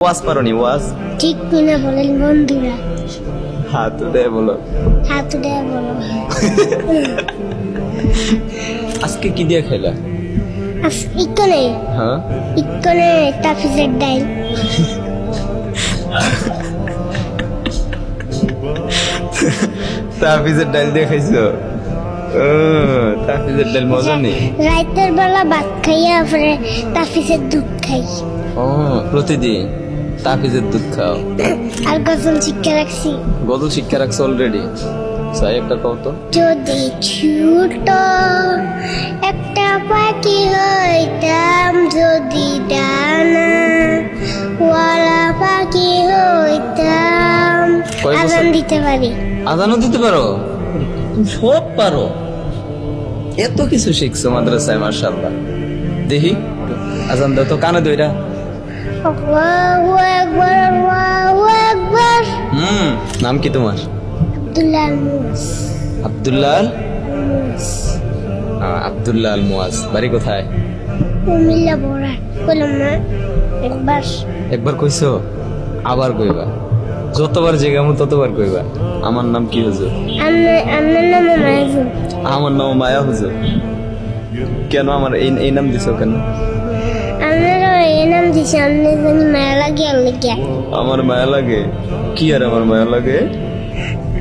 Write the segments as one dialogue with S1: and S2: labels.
S1: ওয়াজ পারোনি ওয়াজ?
S2: ঠিক কিনা বলেন বন্ধুরা?
S1: হাত উঠে বলো।
S2: হাত উঠে বলো।
S1: আজকে কি দিয়ে খেলা?
S2: ইকনে
S1: হ্যাঁ
S2: ইকনে তাফিজের ডাইল।
S1: তাফিজের ডাল দিয়ে খাইছো? ও তাফিজের ডাল মজা নেই।
S2: রাতের বেলা ভাত খাইয়া পরে তাফিজের দুধ খাই।
S1: ও প্রতিদিন তাফিজের দুধ খাও?
S2: আর গজল শিক্ষা রাখছি।
S1: গজল শিক্ষা রাখছো অলরেডি? সাই একটা কও তো।
S2: যদি ছোট একটা পাখি হইতাম, যদি ডানা ওয়ালা পাখি হইতাম।
S1: কয় বছর?
S2: আজান দিতে পারি।
S1: আজানও দিতে পারো? তুমি সব পারো, এত কিছু শিখছো মাদ্রাসায়, মাশাআল্লাহ। দেখি আজান দাও তো, কানে দইরা।
S2: আল্লাহু আকবার, আল্লাহু আকবার।
S1: নাম কি তোমার?
S2: আব্দুল্লাহ আল মুস।
S1: আব্দুল্লাহ আব্দুল্লাহ আল মুয়াজ। বাড়ি কোথায়?
S2: কুমিল্লা বড়া। বললাম না একবার?
S1: একবার কইছো, আবার কইবা। যতবার জেগামু ততবার কইবা। আমার নাম কি হুজুর?
S2: আপনার নাম মায়াজুল।
S1: আমার নাম মায়া হুজুর। কেন আমার এই নাম দিছো কেন?
S2: আপনারা এই নাম দিছে আপনি জানি মায়া লাগে আর লেগে।
S1: আমার মায়া লাগে? কি আর আমার মায়া লাগে?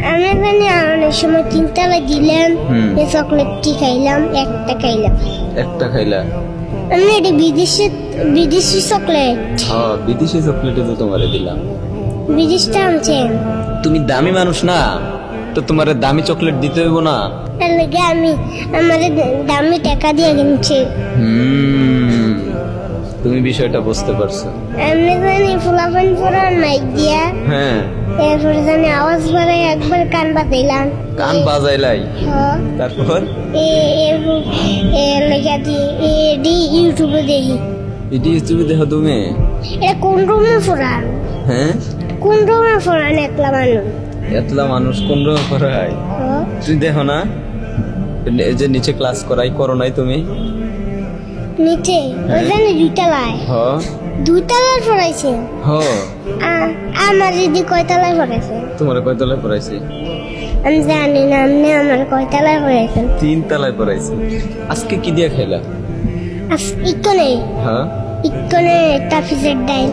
S2: আমি জানি অনেক সময় তিনতলা দিলেন, এই চকলেটটি খাইলাম, একটা খাইলাম।
S1: একটা খাইলা?
S2: আমি এটা বিদেশি চকলেট।
S1: হ্যাঁ বিদেশি চকলেটে তো তোমারে দিলাম।
S2: বিদেশটা আনছেন?
S1: তুমি দামি মানুষ না, তো তোমারে দামি চকলেট দিতে হইব না?
S2: তার লেগে আমি আমাদের দামি টাকা দিয়ে কিনছি।
S1: তুমি বিষয়টা বুঝতে পারছো?
S2: আমি জানি ফুলাফান পড়ার নাই দিয়া,
S1: হ্যাঁ
S2: এরপরে জানি আওয়াজ বাড়াই একবার কান বাজাইলাম।
S1: কান বাজাইলাই,
S2: হ্যাঁ।
S1: তারপর
S2: লেখা দিয়ে এডি ইউটিউবে দেখি।
S1: এটি ইউটিউবে দেখো তুমি?
S2: এটা কোন রুমে পড়ান?
S1: হ্যাঁ
S2: কোন রুমে পড়ান একলা মানুষ?
S1: এতলা মানুষ কোন রকম করাই?
S2: হ্যাঁ।
S1: তুই দেখো না, এই যে নিচে ক্লাস করাই, করো নাই তুমি?
S2: নিচে ওই জানি দুইতলায়।
S1: হ
S2: দুইতলায় পড়াইছে।
S1: হ
S2: আমার দিদি কয়তলায় পড়াইছে?
S1: তোমার কয়তলায় পড়াইছি?
S2: আমি জানি না, আপনি আমার কয়তলায় পড়াইছেন?
S1: 3 তলায় পড়াইছি। আজকে কি দিয়ে খেলা?
S2: ইকনে
S1: হ্যাঁ
S2: ইকনে তাফিজের ডাইল।